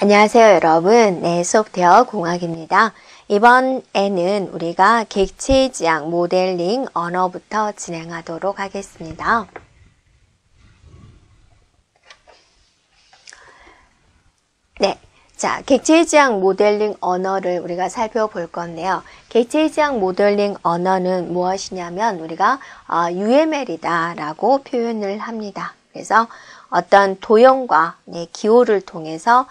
안녕하세요, 여러분. 네, 수업대어 공학입니다. 이번에는 우리가 객체지향 모델링 언어부터 진행하도록 하겠습니다. 네, 자, 객체지향 모델링 언어를 우리가 살펴볼 건데요. 객체지향 모델링 언어는 무엇이냐면 우리가 UML이다 라고 표현을 합니다. 그래서 어떤 도형과 기호를 통해서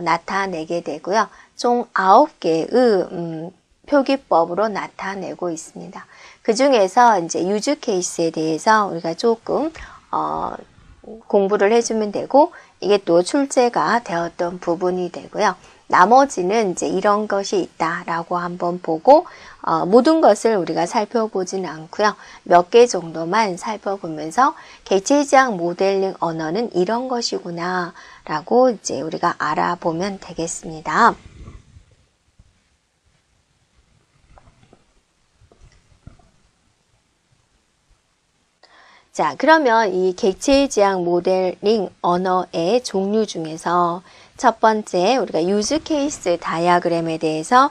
나타내게 되고요. 총 9개의 표기법으로 나타내고 있습니다. 그 중에서 이제 유즈 케이스에 대해서 우리가 조금 공부를 해주면 되고, 이게 또 출제가 되었던 부분이 되고요. 나머지는 이제 이런 것이 있다라고 한번 보고, 모든 것을 우리가 살펴보지는 않고요. 몇 개 정도만 살펴보면서 객체지향 모델링 언어는 이런 것이구나 라고 이제 우리가 알아보면 되겠습니다. 자, 그러면 이 객체지향 모델링 언어의 종류 중에서 첫 번째 우리가 유즈 케이스 다이어그램에 대해서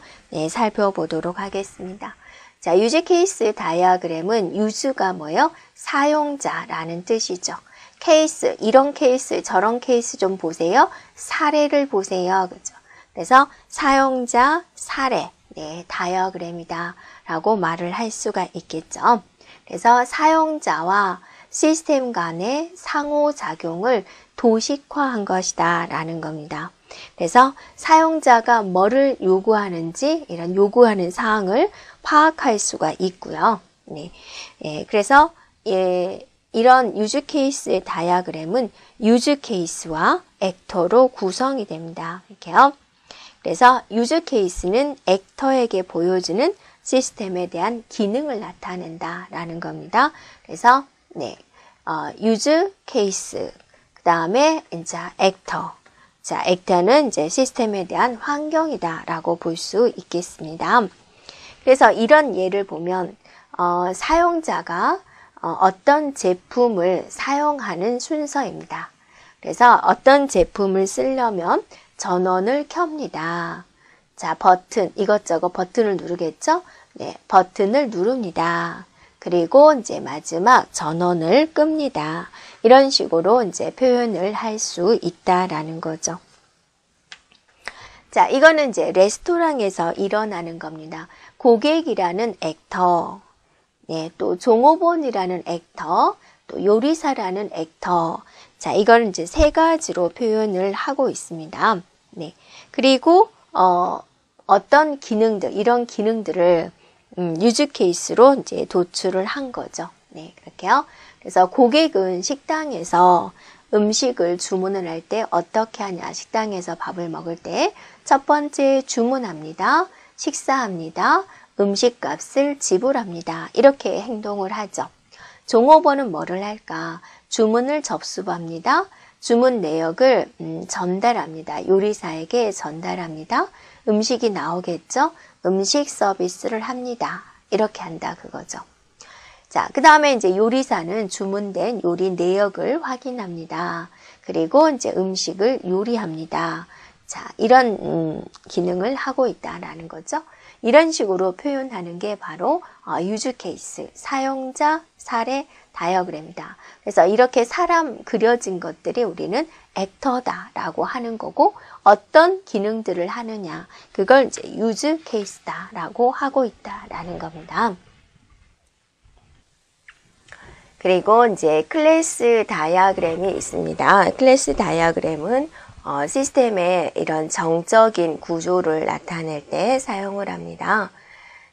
살펴보도록 하겠습니다. 자, 유즈 케이스 다이어그램은 유즈가 뭐예요? 사용자라는 뜻이죠. 케이스, 이런 케이스, 저런 케이스 좀 보세요. 사례를 보세요. 그죠? 그래서 사용자 사례, 다이어그램이다 라고 말을 할 수가 있겠죠. 그래서 사용자와 시스템 간의 상호작용을 도식화한 것이다 라는 겁니다. 그래서 사용자가 뭐를 요구하는지 이런 요구하는 사항을 파악할 수가 있고요. 그래서 이런 유즈 케이스의 다이어그램은 유즈 케이스와 액터로 구성이 됩니다. 이렇게요. 그래서 유즈 케이스는 액터에게 보여주는 시스템에 대한 기능을 나타낸다 라는 겁니다. 그래서 유즈 케이스, 그 다음에 이제 액터. 자, 액터는 이제 시스템에 대한 환경이다 라고 볼 수 있겠습니다. 그래서 이런 예를 보면 사용자가 어떤 제품을 사용하는 순서입니다. 그래서 어떤 제품을 쓰려면 전원을 켭니다. 자, 버튼, 이것저것 버튼을 누르겠죠? 버튼을 누릅니다. 그리고 이제 마지막 전원을 끕니다. 이런 식으로 이제 표현을 할 수 있다라는 거죠. 자, 이거는 이제 레스토랑에서 일어나는 겁니다. 고객이라는 액터, 또 종업원이라는 액터, 또 요리사라는 액터. 자, 이걸 이제 세 가지로 표현을 하고 있습니다. 그리고 어떤 기능들, 이런 기능들을 유즈 케이스로 이제 도출을 한 거죠. 그렇게요. 그래서 고객은 식당에서 음식을 주문을 할 때 어떻게 하냐? 식당에서 밥을 먹을 때 첫 번째 주문합니다. 식사합니다. 음식값을 지불합니다. 이렇게 행동을 하죠. 종업원은 뭐를 할까? 주문을 접수합니다. 주문 내역을 전달합니다. 요리사에게 전달합니다. 음식이 나오겠죠? 음식 서비스를 합니다. 이렇게 한다 그거죠. 자, 그 다음에 이제 요리사는 주문된 요리 내역을 확인합니다. 그리고 이제 음식을 요리합니다. 자, 이런 기능을 하고 있다라는 거죠. 이런 식으로 표현하는 게 바로 유즈 케이스, 사용자 사례 다이어그램이다. 그래서 이렇게 사람 그려진 것들이 우리는 액터다라고 하는 거고, 어떤 기능들을 하느냐, 그걸 이제 유즈 케이스다라고 하고 있다라는 겁니다. 그리고 이제 클래스 다이어그램이 있습니다. 클래스 다이어그램은 시스템의 이런 정적인 구조를 나타낼 때 사용을 합니다.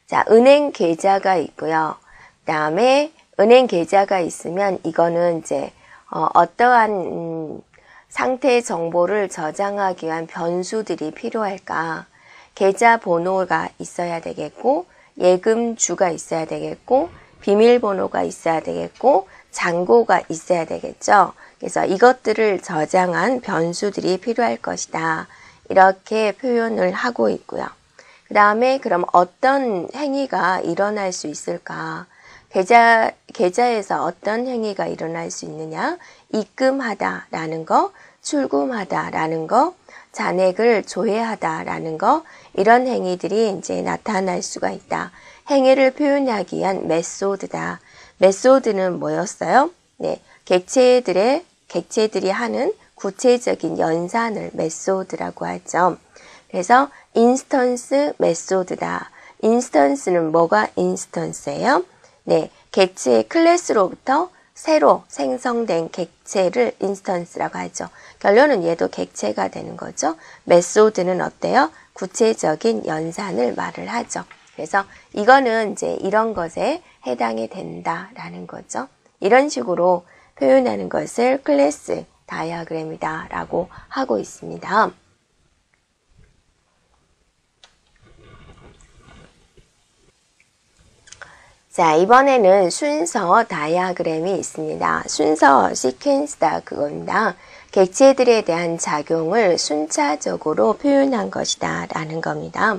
자, 은행 계좌가 있고요. 그 다음에 은행 계좌가 있으면 이거는 이제 어떠한 상태 정보를 저장하기 위한 변수들이 필요할까? 계좌 번호가 있어야 되겠고, 예금주가 있어야 되겠고, 비밀번호가 있어야 되겠고, 잔고가 있어야 되겠죠. 그래서 이것들을 저장한 변수들이 필요할 것이다. 이렇게 표현을 하고 있고요. 그 다음에 그럼 어떤 행위가 일어날 수 있을까? 계좌에서 어떤 행위가 일어날 수 있느냐? 입금하다라는 거, 출금하다라는 거, 잔액을 조회하다라는 거, 이런 행위들이 이제 나타날 수가 있다. 행위를 표현하기 위한 메소드다. 메소드는 뭐였어요? 네, 객체들이 하는 구체적인 연산을 메소드라고 하죠. 그래서 인스턴스 메소드다. 인스턴스는 뭐가 인스턴스예요? 네, 객체의 클래스로부터 새로 생성된 객체를 인스턴스라고 하죠. 결론은 얘도 객체가 되는 거죠. 메소드는 어때요? 구체적인 연산을 말을 하죠. 그래서 이거는 이제 이런 것에 해당이 된다라는 거죠. 이런 식으로 표현하는 것을 클래스 다이어그램이다 라고 하고 있습니다. 자, 이번에는 순서 다이어그램이 있습니다. 순서 시퀀스다 그겁니다. 객체들에 대한 작용을 순차적으로 표현한 것이다 라는 겁니다.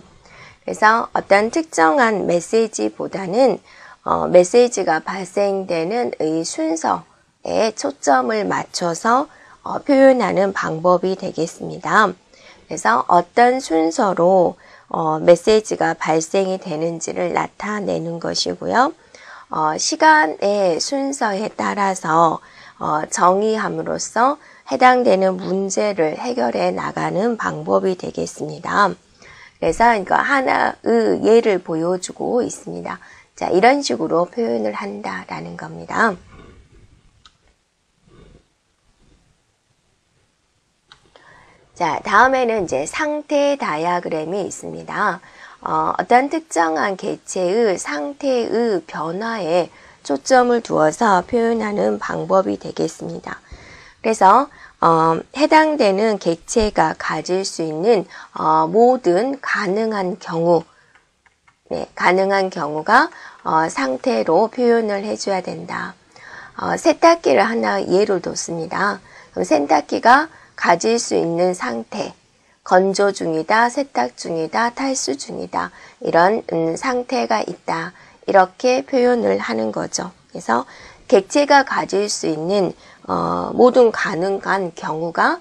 그래서 어떤 특정한 메시지보다는 메시지가 발생되는 이 순서에 초점을 맞춰서 표현하는 방법이 되겠습니다. 그래서 어떤 순서로 메시지가 발생이 되는지를 나타내는 것이고요. 시간의 순서에 따라서 정의함으로써 해당되는 문제를 해결해 나가는 방법이 되겠습니다. 그래서 이거 하나의 예를 보여주고 있습니다. 자, 이런 식으로 표현을 한다라는 겁니다. 자, 다음에는 이제 상태 다이어그램이 있습니다. 어떤 특정한 객체의 상태의 변화에 초점을 두어서 표현하는 방법이 되겠습니다. 그래서 해당되는 객체가 가질 수 있는 모든 가능한 경우, 네, 가능한 경우가 상태로 표현을 해줘야 된다. 세탁기를 하나 예로 뒀습니다. 그럼 세탁기가 가질 수 있는 상태, 건조 중이다, 세탁 중이다, 탈수 중이다, 이런 상태가 있다. 이렇게 표현을 하는 거죠. 그래서 객체가 가질 수 있는 모든 가능한 경우가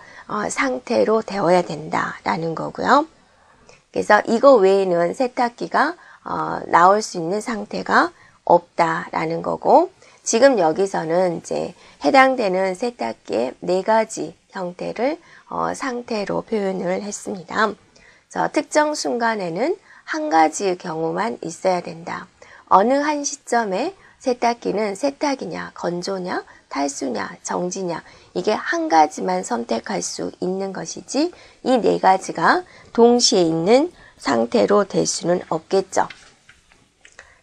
상태로 되어야 된다라는 거고요. 그래서 이거 외에는 세탁기가 나올 수 있는 상태가 없다라는 거고, 지금 여기서는 이제 해당되는 세탁기의 4가지 형태를 상태로 표현을 했습니다. 특정 순간에는 한 가지의 경우만 있어야 된다. 어느 한 시점에 세탁기는 세탁이냐, 건조냐, 탈수냐, 정지냐, 이게 한 가지만 선택할 수 있는 것이지 이 4가지가 동시에 있는 상태로 될 수는 없겠죠.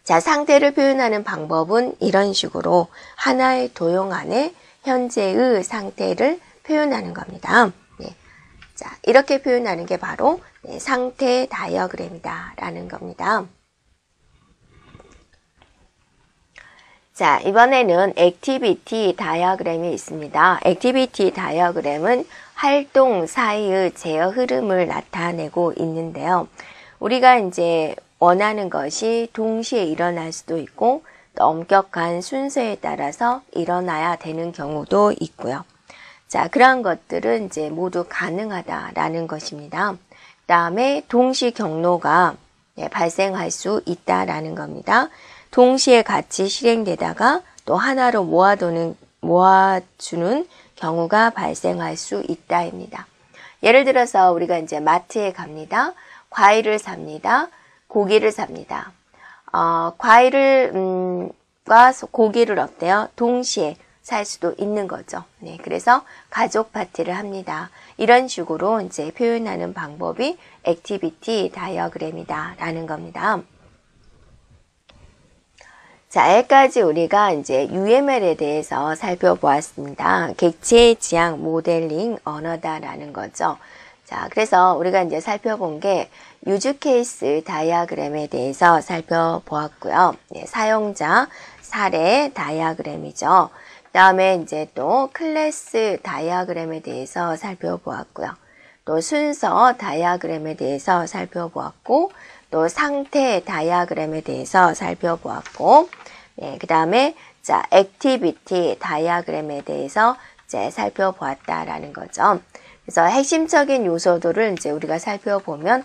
자, 상태를 표현하는 방법은 이런 식으로 하나의 도형 안에 현재의 상태를 표현하는 겁니다. 네. 자, 이렇게 표현하는 게 바로 상태 다이어그램이다 라는 겁니다. 자, 이번에는 액티비티 다이어그램이 있습니다. 액티비티 다이어그램은 활동 사이의 제어 흐름을 나타내고 있는데요. 우리가 이제 원하는 것이 동시에 일어날 수도 있고 또 엄격한 순서에 따라서 일어나야 되는 경우도 있고요. 자, 그러한 것들은 이제 모두 가능하다라는 것입니다. 그 다음에 동시 경로가 발생할 수 있다라는 겁니다. 동시에 같이 실행되다가 또 하나로 모아주는 경우가 발생할 수 있다입니다. 예를 들어서 우리가 이제 마트에 갑니다. 과일을 삽니다. 고기를 삽니다. 과일과 고기를 어때요? 동시에 살 수도 있는 거죠. 네, 그래서 가족 파티를 합니다. 이런 식으로 이제 표현하는 방법이 액티비티 다이어그램이다 라는 겁니다. 자, 여기까지 우리가 이제 UML에 대해서 살펴보았습니다. 객체 지향 모델링 언어다라는 거죠. 자, 그래서 우리가 이제 살펴본 게 유즈 케이스 다이어그램에 대해서 살펴보았고요. 네, 사용자 사례 다이어그램이죠. 그 다음에 이제 또 클래스 다이어그램에 대해서 살펴보았고요. 또 순서 다이어그램에 대해서 살펴보았고, 또 상태 다이어그램에 대해서 살펴보았고, 네, 그 다음에 자, 액티비티 다이어그램에 대해서 이제 살펴보았다라는 거죠. 그래서 핵심적인 요소들을 이제 우리가 살펴보면,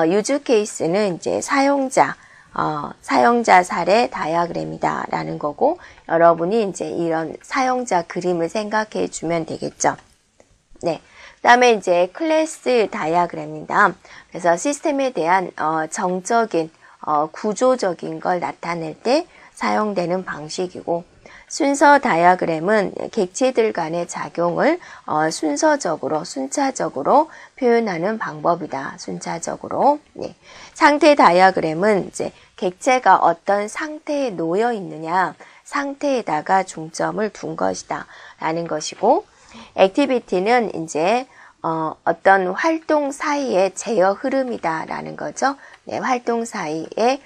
유즈 케이스는 이제 사용자 사례 다이어그램이다라는 거고, 여러분이 이제 이런 사용자 그림을 생각해 주면 되겠죠. 네. 그 다음에 이제 클래스 다이어그램입니다. 그래서 시스템에 대한, 정적인, 구조적인 걸 나타낼 때 사용되는 방식이고, 순서 다이어그램은 객체들 간의 작용을 순차적으로 표현하는 방법이다. 순차적으로. 네. 상태 다이어그램은 이제 객체가 어떤 상태에 놓여 있느냐, 상태에다가 중점을 둔 것이다. 라는 것이고, 액티비티는 이제 어떤 활동 사이의 제어 흐름이다. 라는 거죠. 네, 활동 사이의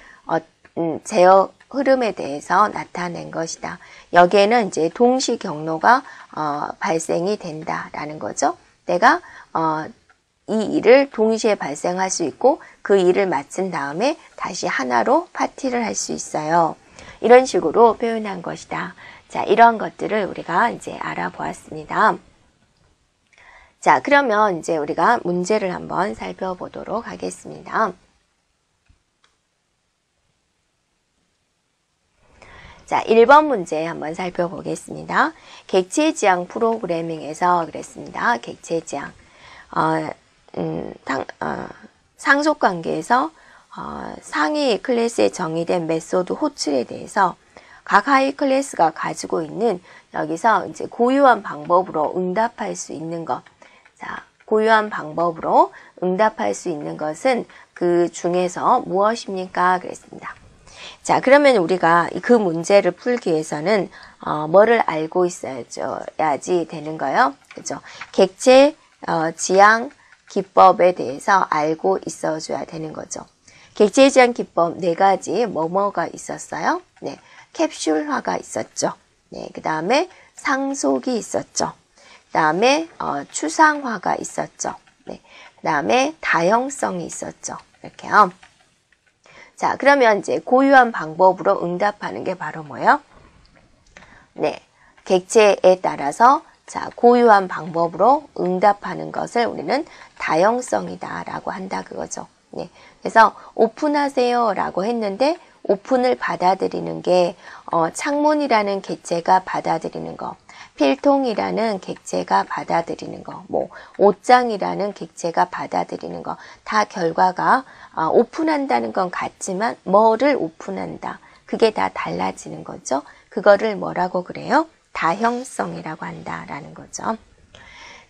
제어 흐름에 대해서 나타낸 것이다. 여기에는 이제 동시 경로가 발생이 된다라는 거죠. 내가 이 일을 동시에 발생할 수 있고 그 일을 마친 다음에 다시 하나로 파티를 할 수 있어요. 이런 식으로 표현한 것이다. 자, 이런 것들을 우리가 이제 알아보았습니다. 자, 그러면 이제 우리가 문제를 한번 살펴보도록 하겠습니다. 자, 1번 문제 한번 살펴보겠습니다. 객체 지향 프로그래밍에서 그랬습니다. 객체 지향. 상속관계에서 상위 클래스에 정의된 메소드 호출에 대해서 각 하위 클래스가 가지고 있는 여기서 이제 고유한 방법으로 응답할 수 있는 것. 자, 고유한 방법으로 응답할 수 있는 것은 그 중에서 무엇입니까? 그랬습니다. 자, 그러면 우리가 그 문제를 풀기 위해서는 뭐를 알고 있어야지 되는 거예요. 그죠? 객체 지향 기법에 대해서 알고 있어줘야 되는 거죠. 객체 지향 기법 4가지 뭐가 있었어요? 네, 캡슐화가 있었죠. 네, 그 다음에 상속이 있었죠. 그 다음에 추상화가 있었죠. 네, 그 다음에 다형성이 있었죠. 이렇게요. 자, 그러면 이제 고유한 방법으로 응답하는 게 바로 뭐예요? 네, 객체에 따라서 자, 고유한 방법으로 응답하는 것을 우리는 다형성이다라고 한다 그거죠. 네, 그래서 오픈하세요라고 했는데 오픈을 받아들이는 게 창문이라는 객체가 받아들이는 거, 필통이라는 객체가 받아들이는 거, 뭐 옷장이라는 객체가 받아들이는 거, 다 결과가 오픈한다는 건 같지만 뭐를 오픈한다. 그게 다 달라지는 거죠. 그거를 뭐라고 그래요? 다형성이라고 한다라는 거죠.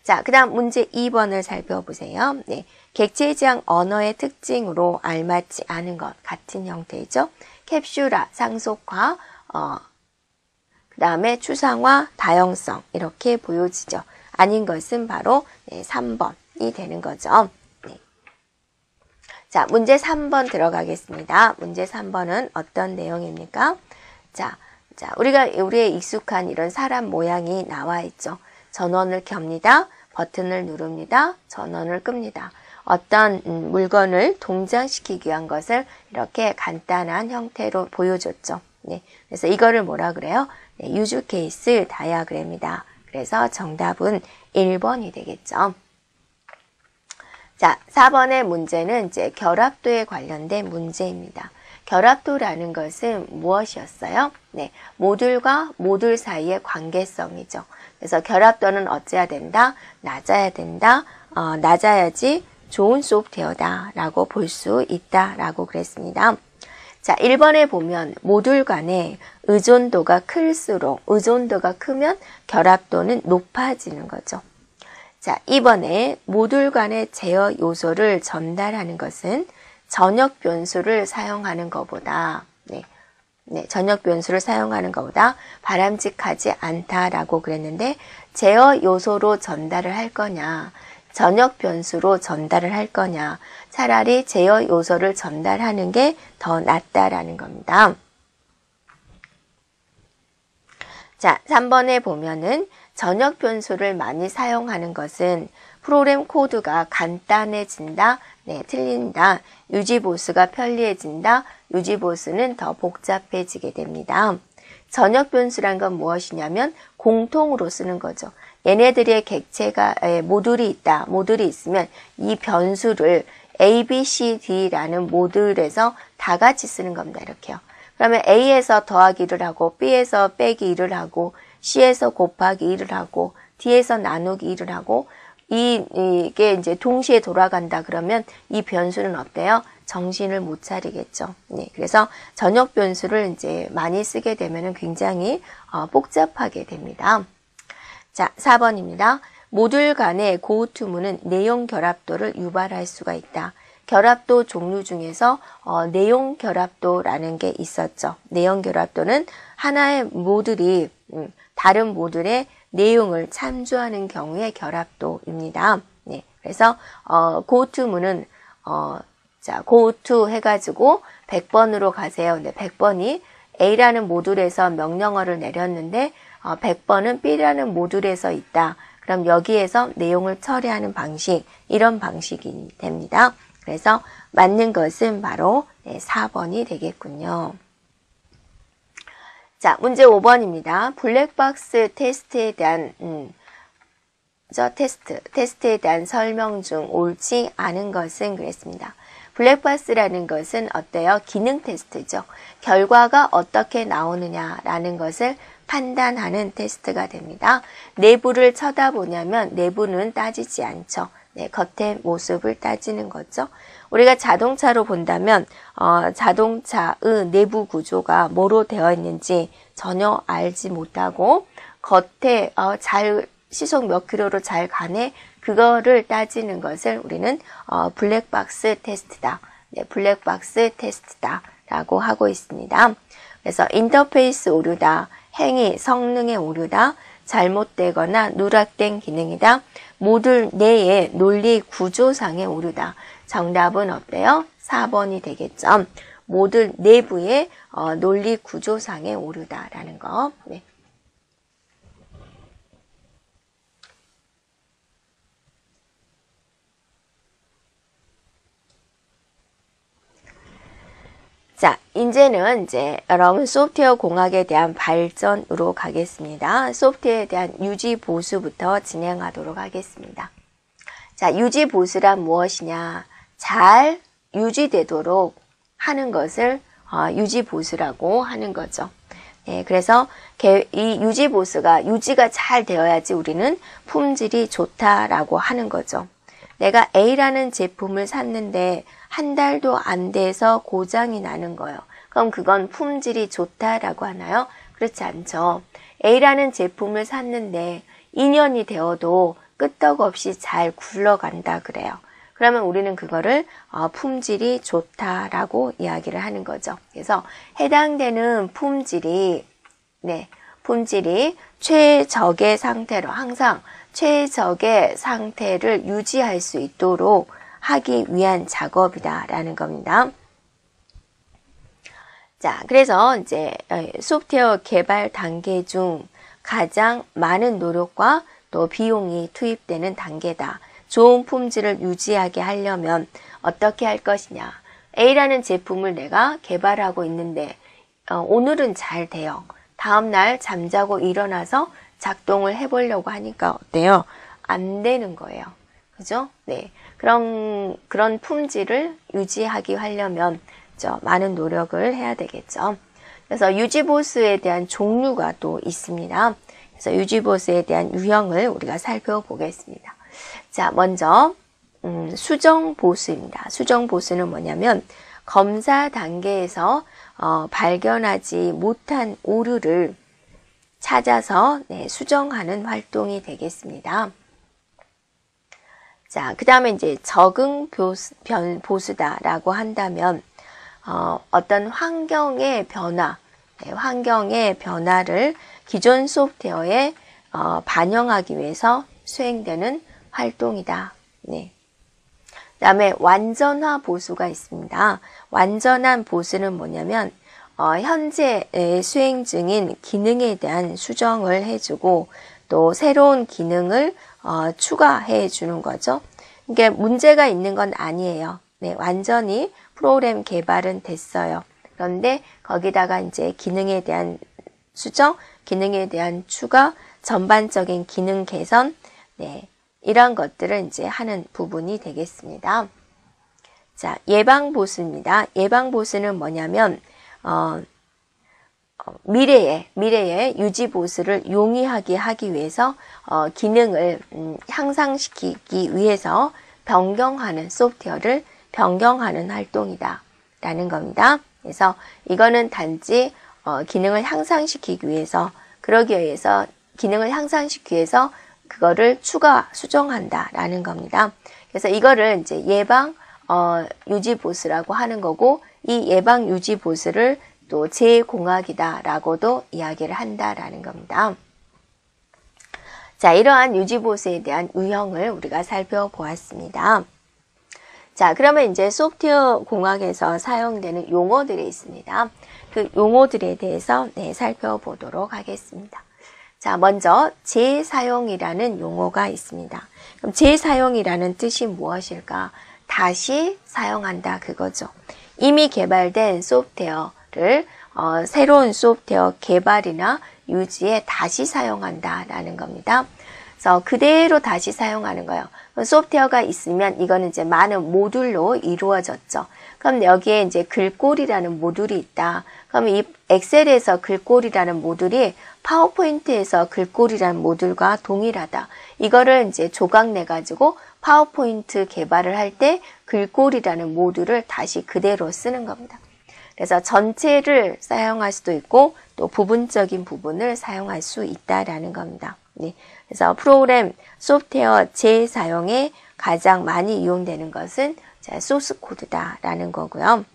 자, 그 다음 문제 2번을 살펴보세요. 네, 객체 지향 언어의 특징으로 알맞지 않은 것, 같은 형태이죠. 캡슐화, 상속화, 그 다음에 추상화, 다형성 이렇게 보여지죠. 아닌 것은 바로 3번이 되는 거죠. 네. 자, 문제 3번 들어가겠습니다. 문제 3번은 어떤 내용입니까? 자, 우리에 익숙한 이런 사람 모양이 나와 있죠. 전원을 켭니다. 버튼을 누릅니다. 전원을 끕니다. 어떤 물건을 동작시키기 위한 것을 이렇게 간단한 형태로 보여줬죠. 네, 그래서 이거를 뭐라 그래요? 네, 유즈 케이스 다이어그램이다. 그래서 정답은 1번이 되겠죠. 자, 4번의 문제는 이제 결합도에 관련된 문제입니다. 결합도라는 것은 무엇이었어요? 네, 모듈과 모듈 사이의 관계성이죠. 그래서 결합도는 어찌해야 된다? 낮아야 된다. 낮아야지 좋은 소프트웨어다 라고 볼 수 있다 라고 그랬습니다. 자, 1번에 보면 모듈 간의 의존도가 클수록 의존도가 크면 결합도는 높아지는 거죠. 자, 2번에 모듈 간의 제어 요소를 전달하는 것은 전역 변수를 사용하는 것보다 전역 변수를 사용하는 것보다 바람직하지 않다라고 그랬는데 제어 요소로 전달을 할 거냐 전역 변수로 전달을 할 거냐 차라리 제어 요소를 전달하는 게 더 낫다라는 겁니다. 자, 3번에 보면은 전역 변수를 많이 사용하는 것은 프로그램 코드가 간단해진다. 네, 틀린다. 유지보수가 편리해진다. 유지보수는 더 복잡해지게 됩니다. 전역 변수란 건 무엇이냐면 공통으로 쓰는 거죠. 얘네들의 객체가 모듈이 있다. 모듈이 있으면 이 변수를 A, B, C, D라는 모듈에서 다 같이 쓰는 겁니다. 이렇게요. 그러면 A에서 더하기 1을 하고 B에서 빼기 1을 하고 C에서 곱하기 1을 하고 D에서 나누기 1을 하고 이게 이제 동시에 돌아간다 그러면 이 변수는 어때요? 정신을 못 차리겠죠. 네, 그래서 전역 변수를 이제 많이 쓰게 되면 굉장히 복잡하게 됩니다. 자, 4번입니다. 모듈 간의 고우투무는 내용 결합도를 유발할 수가 있다. 결합도 종류 중에서 내용 결합도라는 게 있었죠. 내용 결합도는 하나의 모듈이 다른 모듈의 내용을 참조하는 경우의 결합도입니다. 네, 그래서 고우투무는 자, 고우투 해가지고 100번으로 가세요. 근데 100번이 A라는 모듈에서 명령어를 내렸는데 100번은 B라는 모듈에서 있다. 그럼 여기에서 내용을 처리하는 방식, 이런 방식이 됩니다. 그래서 맞는 것은 바로 4번이 되겠군요. 자, 문제 5번입니다. 블랙박스 테스트에 대한 테스트에 대한 설명 중 옳지 않은 것은 그랬습니다. 블랙박스라는 것은 어때요? 기능 테스트죠. 결과가 어떻게 나오느냐라는 것을 판단하는 테스트가 됩니다. 내부를 쳐다보냐면 내부는 따지지 않죠. 네, 겉의 모습을 따지는 거죠. 우리가 자동차로 본다면 자동차의 내부 구조가 뭐로 되어 있는지 전혀 알지 못하고 겉에 잘 시속 몇 킬로로 잘 가네 그거를 따지는 것을 우리는 블랙박스 테스트다. 네, 블랙박스 테스트다 라고 하고 있습니다. 그래서 인터페이스 오류다. 행위, 성능의 오류다. 잘못되거나 누락된 기능이다. 모듈 내의 논리 구조상의 오류다. 정답은 어때요? 4번이 되겠죠. 모듈 내부의 논리 구조상의 오류다라는 거. 네. 자, 이제는 여러분 소프트웨어 공학에 대한 발전으로 가겠습니다. 소프트웨어에 대한 유지 보수부터 진행하도록 하겠습니다. 자, 유지 보수란 무엇이냐? 잘 유지되도록 하는 것을 유지 보수라고 하는 거죠. 네, 그래서 이 유지 보수가 유지가 잘 되어야지 우리는 품질이 좋다라고 하는 거죠. 내가 A라는 제품을 샀는데 한 달도 안 돼서 고장이 나는 거예요. 그럼 그건 품질이 좋다라고 하나요? 그렇지 않죠. A라는 제품을 샀는데 2년이 되어도 끄떡없이 잘 굴러간다 그래요. 그러면 우리는 그거를 품질이 좋다라고 이야기를 하는 거죠. 그래서 해당되는 품질이 최적의 상태로 항상 최적의 상태를 유지할 수 있도록 하기 위한 작업이다라는 겁니다. 자, 그래서 이제 소프트웨어 개발 단계 중 가장 많은 노력과 또 비용이 투입되는 단계다. 좋은 품질을 유지하게 하려면 어떻게 할 것이냐. A라는 제품을 내가 개발하고 있는데 오늘은 잘 돼요. 다음날 잠자고 일어나서 작동을 해보려고 하니까 어때요? 안 되는 거예요. 그죠? 네. 그런 품질을 유지하기 하려면 많은 노력을 해야 되겠죠. 그래서 유지보수에 대한 종류가 또 있습니다. 그래서 유지보수에 대한 유형을 우리가 살펴보겠습니다. 자, 먼저 수정보수입니다. 수정보수는 뭐냐면 검사 단계에서 발견하지 못한 오류를 찾아서 수정하는 활동이 되겠습니다. 자, 그 다음에 이제 적응 보수다라고 한다면 어떤 환경의 변화를 기존 소프트웨어에 반영하기 위해서 수행되는 활동이다. 네. 그 다음에 완전화 보수가 있습니다. 완전한 보수는 뭐냐면 현재 수행 중인 기능에 대한 수정을 해주고 또 새로운 기능을 추가해 주는 거죠. 이게 문제가 있는 건 아니에요. 네, 완전히 프로그램 개발은 됐어요. 그런데 거기다가 이제 기능에 대한 수정, 기능에 대한 추가, 전반적인 기능 개선, 네, 이런 것들을 이제 하는 부분이 되겠습니다. 자, 예방보수입니다. 예방보수는 뭐냐면, 미래의 유지보수를 용이하게 하기 위해서, 기능을 향상시키기 위해서 변경하는 소프트웨어를 변경하는 활동이다. 라는 겁니다. 그래서 이거는 단지, 기능을 향상시키기 위해서, 그러기 위해서, 기능을 향상시키기 위해서 그거를 추가 수정한다. 라는 겁니다. 그래서 이거를 이제 예방, 유지보수라고 하는 거고, 이 예방 유지보수를 또 재공학이다라고도 이야기를 한다라는 겁니다. 자, 이러한 유지보수에 대한 유형을 우리가 살펴보았습니다. 자, 그러면 이제 소프트웨어 공학에서 사용되는 용어들이 있습니다. 그 용어들에 대해서 살펴보도록 하겠습니다. 자, 먼저 재사용이라는 용어가 있습니다. 그럼 재사용이라는 뜻이 무엇일까? 다시 사용한다 그거죠. 이미 개발된 소프트웨어를 새로운 소프트웨어 개발이나 유지에 다시 사용한다라는 겁니다. 그래서 그대로 다시 사용하는 거예요. 소프트웨어가 있으면 이거는 이제 많은 모듈로 이루어졌죠. 그럼 여기에 이제 글꼴이라는 모듈이 있다. 그럼 이 엑셀에서 글꼴이라는 모듈이 파워포인트에서 글꼴이라는 모듈과 동일하다. 이거를 이제 조각 내 가지고 파워포인트 개발을 할 때 글꼴이라는 모듈을 다시 그대로 쓰는 겁니다. 그래서 전체를 사용할 수도 있고 또 부분적인 부분을 사용할 수 있다라는 겁니다. 네. 그래서 프로그램 소프트웨어 재사용에 가장 많이 이용되는 것은 소스 코드다라는 거고요.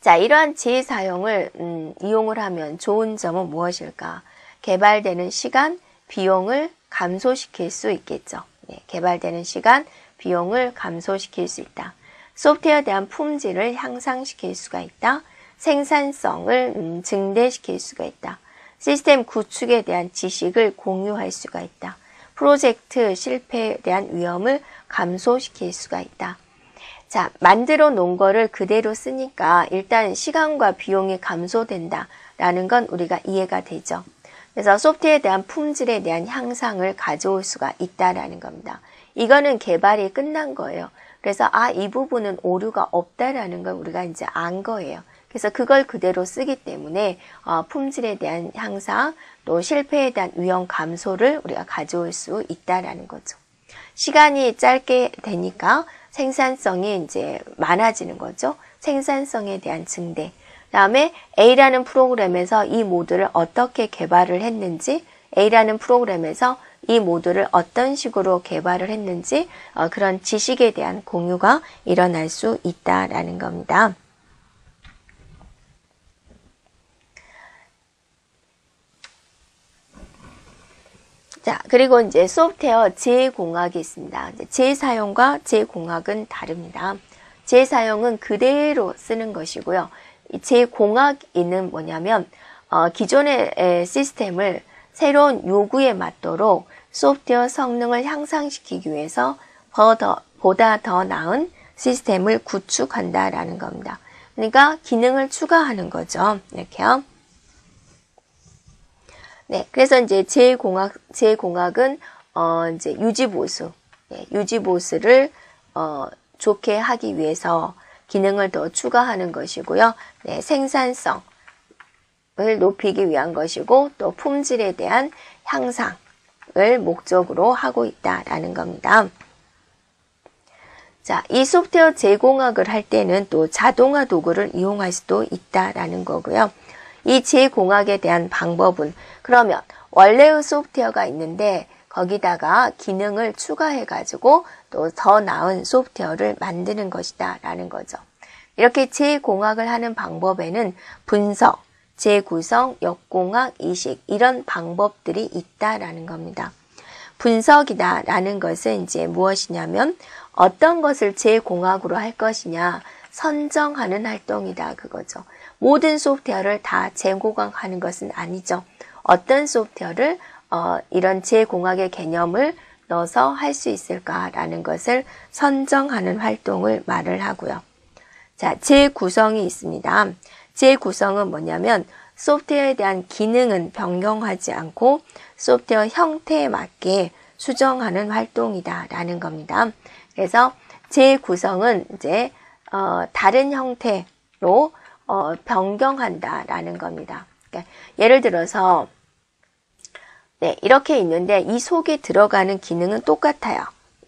자, 이러한 재사용을 이용을 하면 좋은 점은 무엇일까? 개발되는 시간, 비용을 감소시킬 수 있겠죠. 네, 개발되는 시간, 비용을 감소시킬 수 있다. 소프트웨어에 대한 품질을 향상시킬 수가 있다. 생산성을 증대시킬 수가 있다. 시스템 구축에 대한 지식을 공유할 수가 있다. 프로젝트 실패에 대한 위험을 감소시킬 수가 있다. 자, 만들어 놓은 거를 그대로 쓰니까 일단 시간과 비용이 감소된다라는 건 우리가 이해가 되죠. 그래서 소프트웨어에 대한 품질에 대한 향상을 가져올 수가 있다라는 겁니다. 이거는 개발이 끝난 거예요. 그래서 이 부분은 오류가 없다라는 걸 우리가 이제 안 거예요. 그래서 그걸 그대로 쓰기 때문에 품질에 대한 향상, 또 실패에 대한 위험 감소를 우리가 가져올 수 있다라는 거죠. 시간이 짧게 되니까 생산성이 이제 많아지는 거죠. 생산성에 대한 증대. 그다음에 A라는 프로그램에서 이 모듈을 어떻게 개발을 했는지, A라는 프로그램에서 이 모듈을 어떤 식으로 개발을 했는지 그런 지식에 대한 공유가 일어날 수 있다라는 겁니다. 자, 그리고 이제 소프트웨어 재공학이 있습니다. 이제 재사용과 재공학은 다릅니다. 재사용은 그대로 쓰는 것이고요. 이 재공학은 뭐냐면 기존의 시스템을 새로운 요구에 맞도록 소프트웨어 성능을 향상시키기 위해서 보다 더 나은 시스템을 구축한다라는 겁니다. 그러니까 기능을 추가하는 거죠. 이렇게요. 네, 그래서 이제 재공학은 이제 유지보수, 유지보수를 좋게 하기 위해서 기능을 더 추가하는 것이고요. 네, 생산성을 높이기 위한 것이고 또 품질에 대한 향상을 목적으로 하고 있다라는 겁니다. 자, 이 소프트웨어 재공학을 할 때는 또 자동화 도구를 이용할 수도 있다라는 거고요. 이 재공학에 대한 방법은 그러면 원래의 소프트웨어가 있는데 거기다가 기능을 추가해가지고 또 더 나은 소프트웨어를 만드는 것이다 라는 거죠. 이렇게 재공학을 하는 방법에는 분석, 재구성, 역공학, 이식 이런 방법들이 있다라는 겁니다. 분석이다라는 것은 이제 무엇이냐면 어떤 것을 재공학으로 할 것이냐 선정하는 활동이다 그거죠. 모든 소프트웨어를 다 재공학하는 것은 아니죠. 어떤 소프트웨어를 이런 재공학의 개념을 넣어서 할 수 있을까라는 것을 선정하는 활동을 말을 하고요. 자, 재구성이 있습니다. 재구성은 뭐냐면 소프트웨어에 대한 기능은 변경하지 않고 소프트웨어 형태에 맞게 수정하는 활동이다라는 겁니다. 그래서 재구성은 이제 다른 형태로 변경한다라는 겁니다. 그러니까 예를 들어서 네, 이렇게 있는데 이 속에 들어가는 기능은 똑같아요.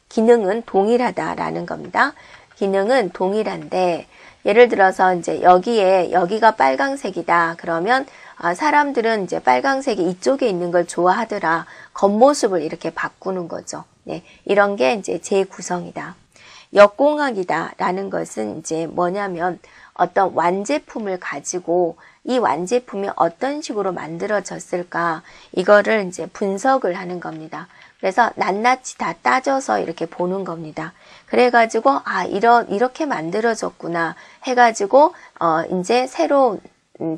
기능은 동일하다라는 겁니다. 기능은 동일한데 예를 들어서 이제 여기가 빨강색이다. 그러면 사람들은 이제 빨강색이 이쪽에 있는 걸 좋아하더라. 겉모습을 이렇게 바꾸는 거죠. 네, 이런 게 이제 재구성이다. 역공학이다라는 것은 이제 뭐냐면 어떤 완제품을 가지고 이 완제품이 어떤 식으로 만들어졌을까 이거를 이제 분석을 하는 겁니다. 그래서 낱낱이 다 따져서 이렇게 보는 겁니다. 그래가지고 이렇게 만들어졌구나 해가지고 이제 새로운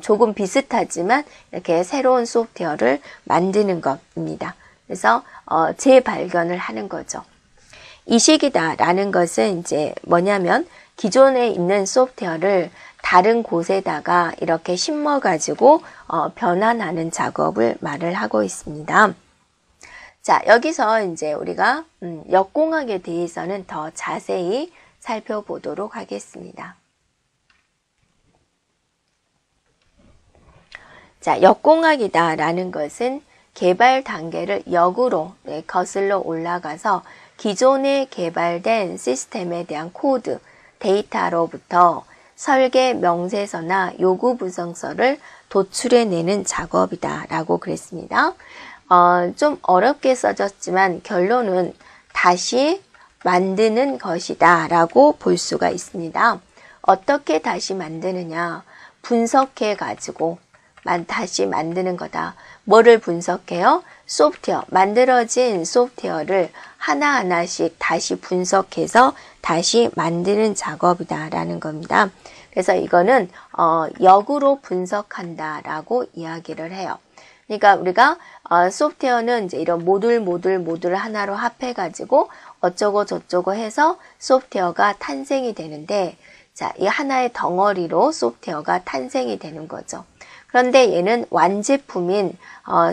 조금 비슷하지만 이렇게 새로운 소프트웨어를 만드는 겁니다. 그래서 재발견을 하는 거죠. 이식이다라는 것은 이제 뭐냐면 기존에 있는 소프트웨어를 다른 곳에다가 이렇게 심어가지고 변환하는 작업을 말을 하고 있습니다. 자, 여기서 이제 우리가 역공학에 대해서는 더 자세히 살펴보도록 하겠습니다. 자, 역공학이다라는 것은 개발 단계를 역으로 거슬러 올라가서 기존에 개발된 시스템에 대한 코드, 데이터로부터 설계 명세서나 요구 부정서를 도출해내는 작업이다라고 그랬습니다. 좀 어렵게 써졌지만 결론은 다시 만드는 것이다 라고 볼 수가 있습니다. 어떻게 다시 만드느냐? 분석해가지고 다시 만드는 거다. 뭐를 분석해요? 소프트웨어, 만들어진 소프트웨어를 하나하나씩 다시 분석해서 다시 만드는 작업이다라는 겁니다. 그래서 이거는 역으로 분석한다라고 이야기를 해요. 그러니까 우리가 소프트웨어는 이제 이런 모듈 하나로 합해가지고 어쩌고 저쩌고 해서 소프트웨어가 탄생이 되는데, 자, 이 하나의 덩어리로 소프트웨어가 탄생이 되는 거죠. 그런데 얘는 완제품인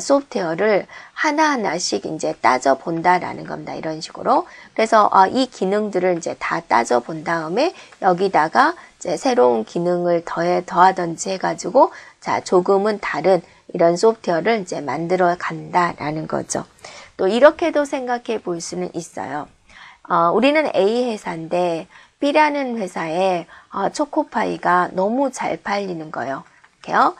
소프트웨어를 하나하나씩 이제 따져본다라는 겁니다. 이런 식으로. 그래서 이 기능들을 이제 다 따져본 다음에 여기다가 이제 새로운 기능을 더하든지 해가지고 자, 조금은 다른 이런 소프트웨어를 이제 만들어 간다라는 거죠. 또 이렇게도 생각해 볼 수는 있어요. 우리는 A 회사인데 B라는 회사에 초코파이가 너무 잘 팔리는 거예요. 이렇게요.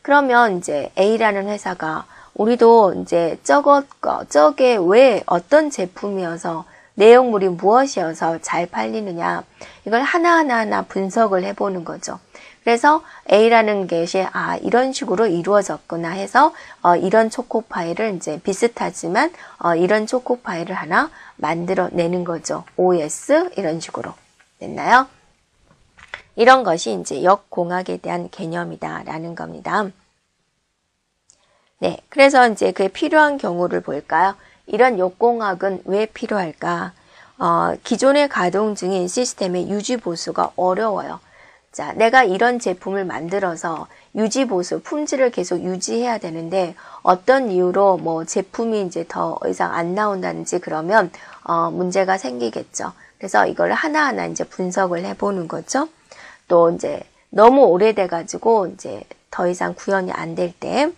그러면 이제 A라는 회사가 우리도 이제 저게 왜 어떤 제품이어서 내용물이 무엇이어서 잘 팔리느냐 이걸 하나하나 분석을 해보는 거죠. 그래서 A라는 것이 이런 식으로 이루어졌구나 해서 이런 초코파이를 이제 비슷하지만 이런 초코파이를 하나 만들어내는 거죠. OS 이런 식으로 됐나요? 이런 것이 이제 역공학에 대한 개념이다라는 겁니다. 네, 그래서 이제 그게 필요한 경우를 볼까요? 이런 역공학은 왜 필요할까? 기존에 가동 중인 시스템의 유지 보수가 어려워요. 자, 내가 이런 제품을 만들어서 유지 보수, 품질을 계속 유지해야 되는데 어떤 이유로 뭐 제품이 이제 더 이상 안 나온다든지 그러면 문제가 생기겠죠. 그래서 이걸 하나하나 이제 분석을 해보는 거죠. 또 이제 너무 오래돼가지고 이제 더 이상 구현이 안 될 때,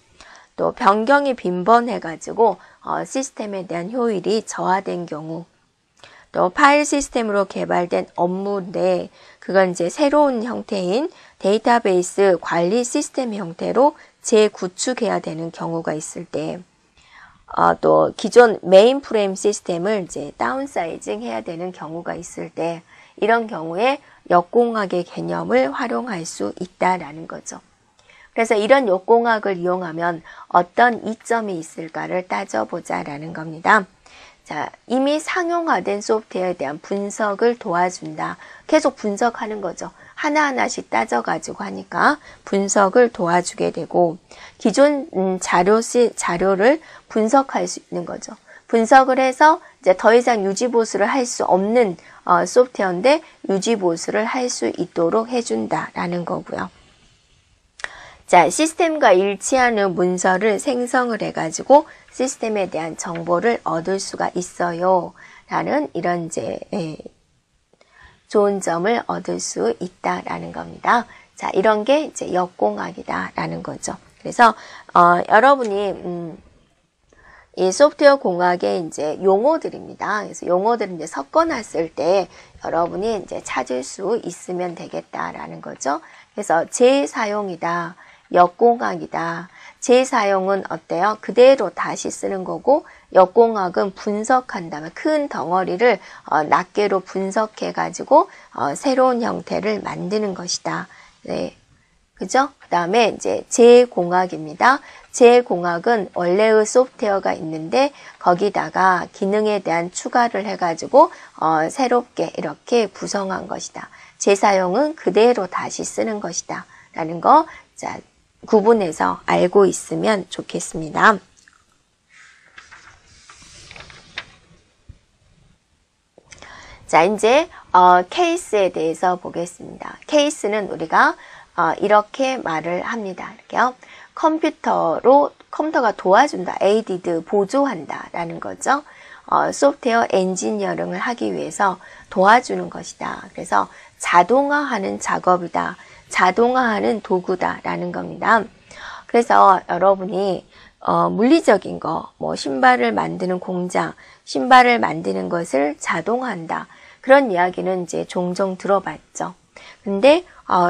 또 변경이 빈번해가지고 시스템에 대한 효율이 저하된 경우, 또 파일 시스템으로 개발된 업무인데 그건 이제 새로운 형태인 데이터베이스 관리 시스템 형태로 재구축해야 되는 경우가 있을 때, 또 기존 메인프레임 시스템을 이제 다운사이징 해야 되는 경우가 있을 때, 이런 경우에 역공학의 개념을 활용할 수 있다라는 거죠. 그래서 이런 역공학을 이용하면 어떤 이점이 있을까를 따져보자라는 겁니다. 자, 이미 상용화된 소프트웨어에 대한 분석을 도와준다. 계속 분석하는 거죠. 하나하나씩 따져가지고 하니까 분석을 도와주게 되고, 기존 자료를 분석할 수 있는 거죠. 분석을 해서 이제 더 이상 유지보수를 할 수 없는 소프트웨어인데 유지보수를 할 수 있도록 해준다라는 거고요. 자, 시스템과 일치하는 문서를 생성을 해가지고 시스템에 대한 정보를 얻을 수가 있어요. 라는 이런 이제 좋은 점을 얻을 수 있다라는 겁니다. 자, 이런 게 이제 역공학이다라는 거죠. 그래서 여러분이 이 소프트웨어 공학의 이제 용어들입니다. 그래서 용어들을 이제 섞어놨을 때 여러분이 이제 찾을 수 있으면 되겠다라는 거죠. 그래서 재사용이다, 역공학이다. 재사용은 어때요? 그대로 다시 쓰는 거고, 역공학은 분석한다면 큰 덩어리를 낱개로 분석해가지고 새로운 형태를 만드는 것이다. 네, 그죠? 그 다음에 이제 재공학입니다. 재공학은 원래의 소프트웨어가 있는데 거기다가 기능에 대한 추가를 해가지고 새롭게 이렇게 구성한 것이다. 재사용은 그대로 다시 쓰는 것이다. 라는 거 자, 구분해서 알고 있으면 좋겠습니다. 자, 이제 케이스에 대해서 보겠습니다. 케이스는 우리가 이렇게 말을 합니다. 이렇게요. 컴퓨터가 도와준다. aided, 보조한다. 라는 거죠. 소프트웨어 엔지니어링을 하기 위해서 도와주는 것이다. 그래서 자동화하는 작업이다. 자동화하는 도구다. 라는 겁니다. 그래서 여러분이 물리적인 거, 뭐 신발을 만드는 공장, 신발을 만드는 것을 자동화한다. 그런 이야기는 이제 종종 들어봤죠. 근데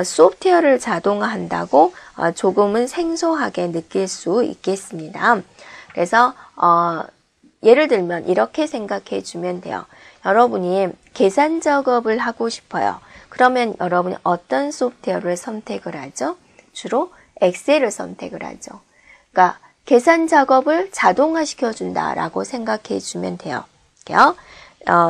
소프트웨어를 자동화한다고 조금은 생소하게 느낄 수 있겠습니다. 그래서 예를 들면 이렇게 생각해 주면 돼요. 여러분이 계산 작업을 하고 싶어요. 그러면 여러분이 어떤 소프트웨어를 선택을 하죠? 주로 엑셀을 선택을 하죠. 그러니까 계산 작업을 자동화시켜 준다라고 생각해 주면 돼요.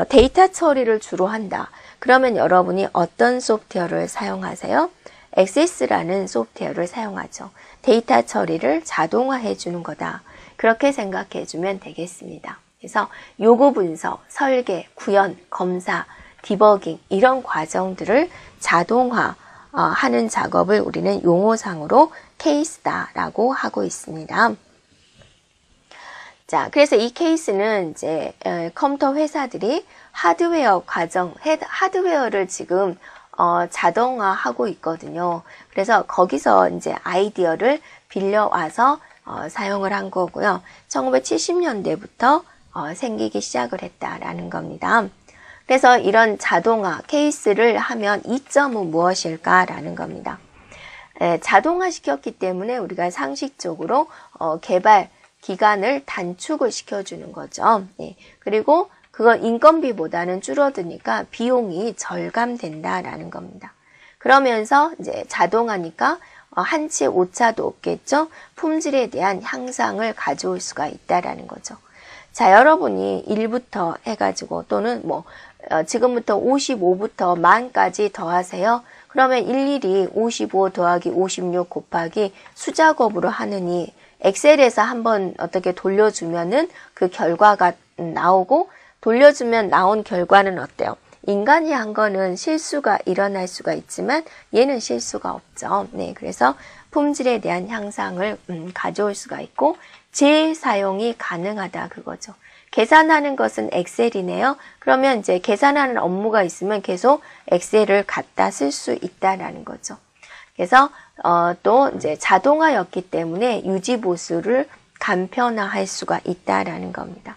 데이터 처리를 주로 한다. 그러면 여러분이 어떤 소프트웨어를 사용하세요? 액세스라는 소프트웨어를 사용하죠. 데이터 처리를 자동화해 주는 거다. 그렇게 생각해 주면 되겠습니다. 그래서 요구 분석, 설계, 구현, 검사, 디버깅 이런 과정들을 자동화 하는 작업을 우리는 용어상으로 케이스다라고 하고 있습니다. 자, 그래서 이 케이스는 이제 컴퓨터 회사들이 하드웨어 하드웨어를 지금 자동화하고 있거든요. 그래서 거기서 이제 아이디어를 빌려와서 사용을 한 거고요. 1970년대부터 생기기 시작을 했다라는 겁니다. 그래서 이런 자동화 케이스를 하면 이점은 무엇일까라는 겁니다. 자동화시켰기 때문에 우리가 상식적으로 개발 기간을 단축을 시켜주는 거죠. 네. 그리고 그건 인건비보다는 줄어드니까 비용이 절감된다라는 겁니다. 그러면서 이제 자동화니까 한치 오차도 없겠죠. 품질에 대한 향상을 가져올 수가 있다라는 거죠. 자, 여러분이 1부터 해가지고 또는 뭐 지금부터 55부터 만까지 더하세요. 그러면 일일이 55 더하기 56 곱하기 수작업으로 하느니 엑셀에서 한번 어떻게 돌려주면은 그 결과가 나오고 돌려주면 나온 결과는 어때요? 인간이 한 거는 실수가 일어날 수가 있지만 얘는 실수가 없죠. 네, 그래서 품질에 대한 향상을 가져올 수가 있고 재사용이 가능하다 그거죠. 계산하는 것은 엑셀이네요. 그러면 이제 계산하는 업무가 있으면 계속 엑셀을 갖다 쓸 수 있다라는 거죠. 그래서 또 이제 자동화였기 때문에 유지보수를 간편화할 수가 있다라는 겁니다.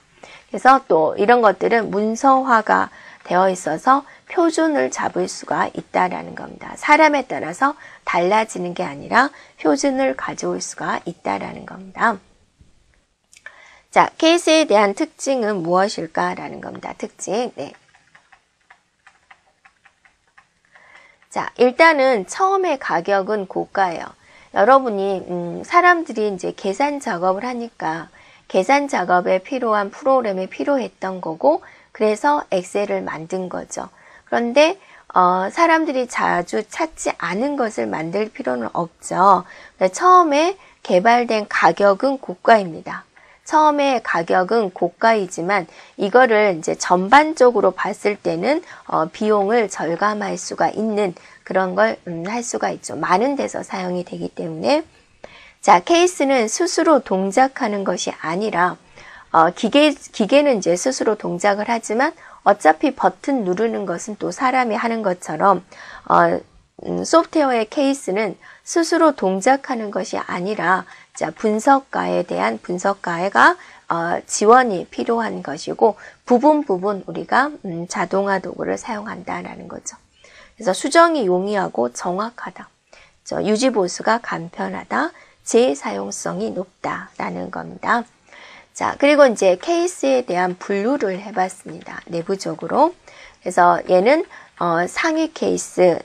그래서 또 이런 것들은 문서화가 되어 있어서 표준을 잡을 수가 있다라는 겁니다. 사람에 따라서 달라지는 게 아니라 표준을 가져올 수가 있다라는 겁니다. 자, 케이스에 대한 특징은 무엇일까라는 겁니다. 특징. 네. 자, 일단은 처음에 가격은 고가예요. 여러분이 사람들이 이제 계산 작업을 하니까 계산 작업에 필요한 프로그램이 필요했던 거고 그래서 엑셀을 만든 거죠. 그런데 사람들이 자주 찾지 않은 것을 만들 필요는 없죠. 처음에 개발된 가격은 고가입니다. 처음에 가격은 고가이지만 이거를 이제 전반적으로 봤을 때는 비용을 절감할 수가 있는 그런 걸 할 수가 있죠. 많은 데서 사용이 되기 때문에 자, 케이스는 스스로 동작하는 것이 아니라 기계는 이제 스스로 동작을 하지만 어차피 버튼 누르는 것은 또 사람이 하는 것처럼 소프트웨어의 케이스는 스스로 동작하는 것이 아니라 자, 분석가에 대한 분석가가 지원이 필요한 것이고 부분 우리가 자동화 도구를 사용한다라는 거죠. 그래서 수정이 용이하고 정확하다. 유지보수가 간편하다. 재사용성이 높다라는 겁니다. 자, 그리고 이제 케이스에 대한 분류를 해봤습니다. 내부적으로. 그래서 얘는 상위 케이스,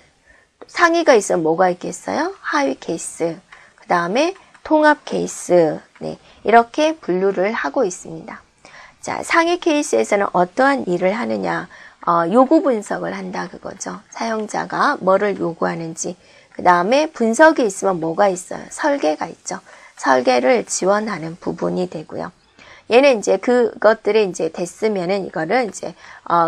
상위가 있으면 뭐가 있겠어요? 하위 케이스, 그 다음에 통합 케이스, 네, 이렇게 분류를 하고 있습니다. 자, 상위 케이스에서는 어떠한 일을 하느냐, 요구 분석을 한다 그거죠. 사용자가 뭐를 요구하는지, 그 다음에 분석이 있으면 뭐가 있어요? 설계가 있죠. 설계를 지원하는 부분이 되고요. 얘는 이제 그것들이 이제 됐으면은 이거를 이제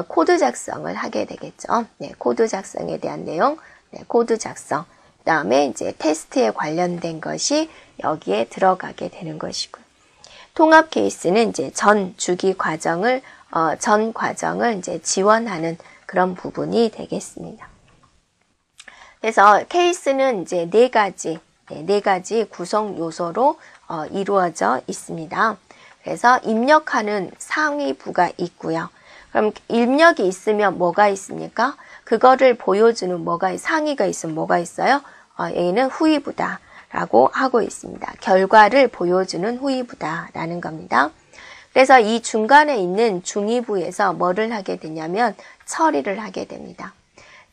코드 작성을 하게 되겠죠. 네, 코드 작성에 대한 내용, 네, 코드 작성. 그 다음에 이제 테스트에 관련된 것이 여기에 들어가게 되는 것이고요. 통합 케이스는 이제 전 주기 과정을 전 과정을 이제 지원하는 그런 부분이 되겠습니다. 그래서 케이스는 이제 네 가지 구성 요소로 이루어져 있습니다. 그래서 입력하는 상위부가 있고요. 그럼 입력이 있으면 뭐가 있습니까? 그거를 보여주는 상위가 있으면 뭐가 있어요? 여기는 후위부다라고 하고 있습니다. 결과를 보여주는 후위부다라는 겁니다. 그래서 이 중간에 있는 중위부에서 뭐를 하게 되냐면 처리를 하게 됩니다.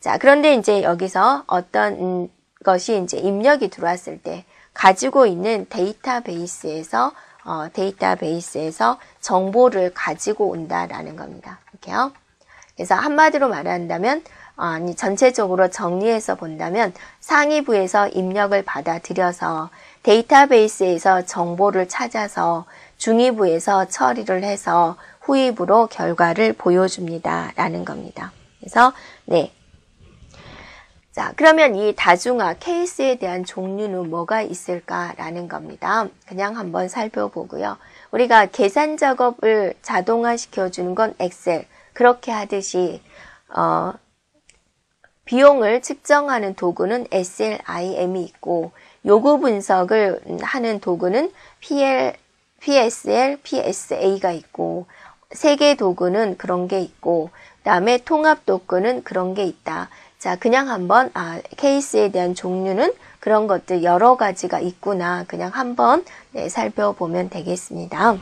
자, 그런데 이제 여기서 어떤 것이 이제 입력이 들어왔을 때 가지고 있는 데이터베이스에서 정보를 가지고 온다라는 겁니다. 이렇게요. 그래서 한마디로 말한다면, 전체적으로 정리해서 본다면 상위부에서 입력을 받아들여서 데이터베이스에서 정보를 찾아서 중위부에서 처리를 해서 후위부로 결과를 보여줍니다라는 겁니다. 그래서 네. 자, 그러면 이 다중화 케이스에 대한 종류는 뭐가 있을까라는 겁니다. 그냥 한번 살펴보고요. 우리가 계산 작업을 자동화시켜주는 건 엑셀. 그렇게 하듯이 비용을 측정하는 도구는 SLIM이 있고 요구 분석을 하는 도구는 PSL, PSA가 있고 세개 도구는 그런 게 있고 그다음에 통합 도구는 그런 게 있다. 자, 그냥 한번 케이스에 대한 종류는 그런 것들 여러 가지가 있구나. 그냥 한번 살펴보면 되겠습니다.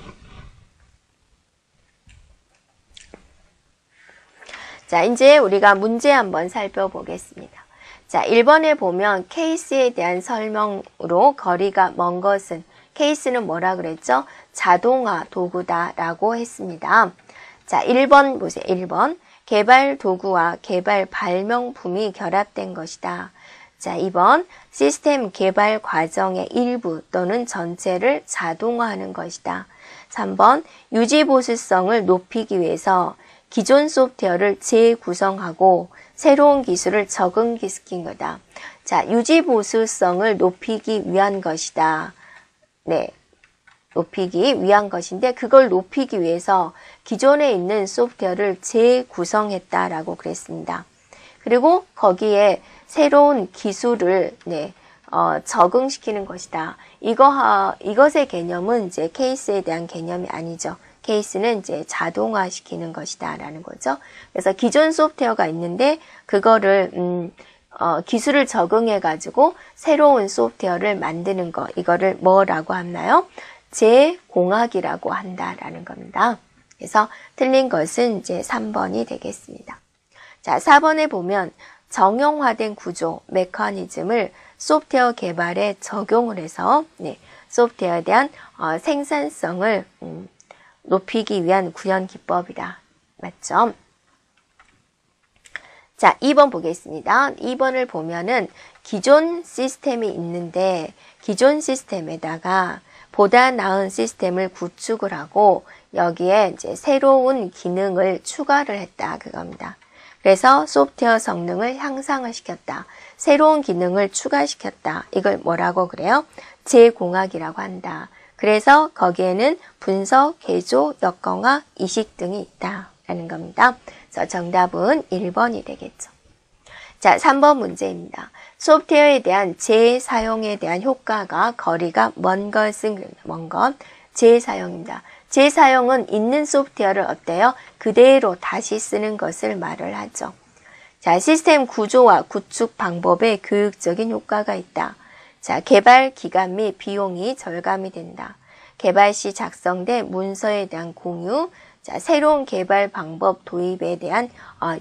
자, 이제 우리가 문제 한번 살펴보겠습니다. 자, 1번에 보면 케이스에 대한 설명으로 거리가 먼 것은 케이스는 뭐라 그랬죠? 자동화 도구다라고 했습니다. 자, 1번 보세요. 1번. 개발 도구와 개발 발명품이 결합된 것이다. 자, 2번. 시스템 개발 과정의 일부 또는 전체를 자동화하는 것이다. 3번. 유지 보수성을 높이기 위해서 기존 소프트웨어를 재구성하고 새로운 기술을 적응시킨 거다. 자, 유지 보수성을 높이기 위한 것이다. 네. 높이기 위한 것인데 그걸 높이기 위해서 기존에 있는 소프트웨어를 재구성했다라고 그랬습니다. 그리고 거기에 새로운 기술을 적응시키는 것이다. 이것의 개념은 이제 케이스에 대한 개념이 아니죠. 케이스는 이제 자동화시키는 것이다라는 거죠. 그래서 기존 소프트웨어가 있는데 그거를 기술을 적응해 가지고 새로운 소프트웨어를 만드는 거 이거를 뭐라고 하나요? 재공학이라고 한다라는 겁니다. 그래서 틀린 것은 이제 3번이 되겠습니다. 자, 4번에 보면 정형화된 구조, 메커니즘을 소프트웨어 개발에 적용을 해서 소프트웨어에 대한 생산성을 높이기 위한 구현 기법이다. 맞죠? 자, 2번 보겠습니다. 2번을 보면은 기존 시스템이 있는데 기존 시스템에다가 보다 나은 시스템을 구축을 하고 여기에 이제 새로운 기능을 추가를 했다 그겁니다. 그래서 소프트웨어 성능을 향상을 시켰다. 새로운 기능을 추가시켰다. 이걸 뭐라고 그래요? 제공학이라고 한다. 그래서 거기에는 분석, 개조, 역공학, 이식 등이 있다라는 겁니다. 그래서 정답은 1번이 되겠죠. 자, 3번 문제입니다. 소프트웨어에 대한 재사용에 대한 효과가 거리가 먼 것은 먼 것, 재사용입니다. 재사용은 있는 소프트웨어를 어때요? 그대로 다시 쓰는 것을 말을 하죠. 자, 시스템 구조와 구축 방법에 교육적인 효과가 있다. 자, 개발 기간 및 비용이 절감이 된다. 개발 시 작성된 문서에 대한 공유, 자, 새로운 개발 방법 도입에 대한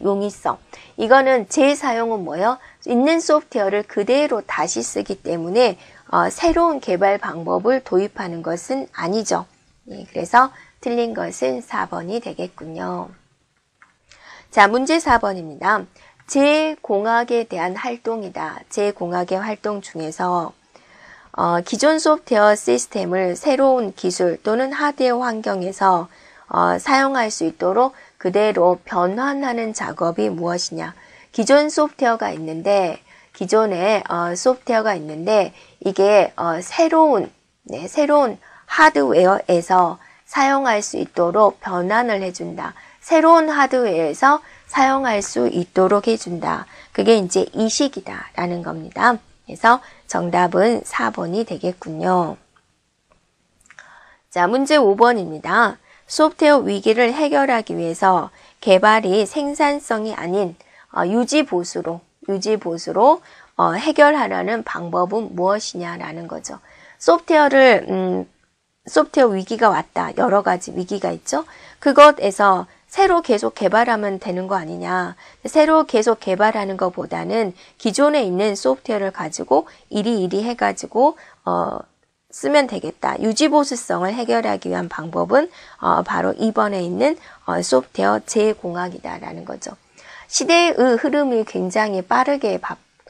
용이성. 이거는 재사용은 뭐예요? 있는 소프트웨어를 그대로 다시 쓰기 때문에 새로운 개발 방법을 도입하는 것은 아니죠. 네, 그래서 틀린 것은 4번이 되겠군요. 자, 문제 4번입니다. 제공학에 대한 활동이다. 제공학의 활동 중에서 기존 소프트웨어 시스템을 새로운 기술 또는 하드웨어 환경에서 사용할 수 있도록 그대로 변환하는 작업이 무엇이냐. 기존 소프트웨어가 있는데, 기존에 소프트웨어가 있는데 이게 새로운 하드웨어에서 사용할 수 있도록 변환을 해준다. 새로운 하드웨어에서 사용할 수 있도록 해준다. 그게 이제 이식이다라는 겁니다. 그래서 정답은 4번이 되겠군요. 자, 문제 5번입니다. 소프트웨어 위기를 해결하기 위해서 개발이 생산성이 아닌 유지보수로 해결하려는 방법은 무엇이냐라는 거죠. 소프트웨어 위기가 왔다. 여러 가지 위기가 있죠. 그것에서 새로 계속 개발하면 되는 거 아니냐. 새로 계속 개발하는 것보다는 기존에 있는 소프트웨어를 가지고 이리 해가지고 쓰면 되겠다. 유지보수성을 해결하기 위한 방법은 바로 2번에 있는 소프트웨어 재공학이다라는 거죠. 시대의 흐름이 굉장히 빠르게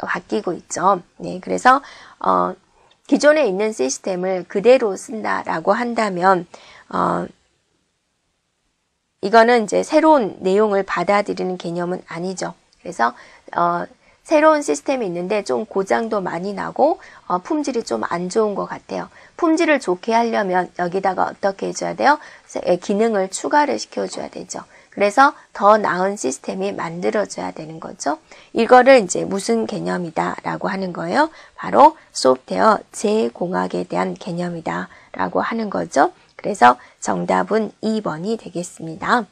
바뀌고 있죠. 네, 그래서 기존에 있는 시스템을 그대로 쓴다라고 한다면 이거는 이제 새로운 내용을 받아들이는 개념은 아니죠. 그래서 새로운 시스템이 있는데 좀 고장도 많이 나고 품질이 좀 안 좋은 것 같아요. 품질을 좋게 하려면 여기다가 어떻게 해줘야 돼요? 기능을 추가를 시켜줘야 되죠. 그래서 더 나은 시스템이 만들어져야 되는 거죠. 이거를 이제 무슨 개념이다라고 하는 거예요? 바로 소프트웨어 재공학에 대한 개념이다라고 하는 거죠. 그래서 정답은 2번이 되겠습니다.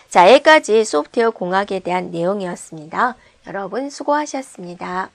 자, 여기까지 소프트웨어 공학에 대한 내용이었습니다. 여러분 수고하셨습니다.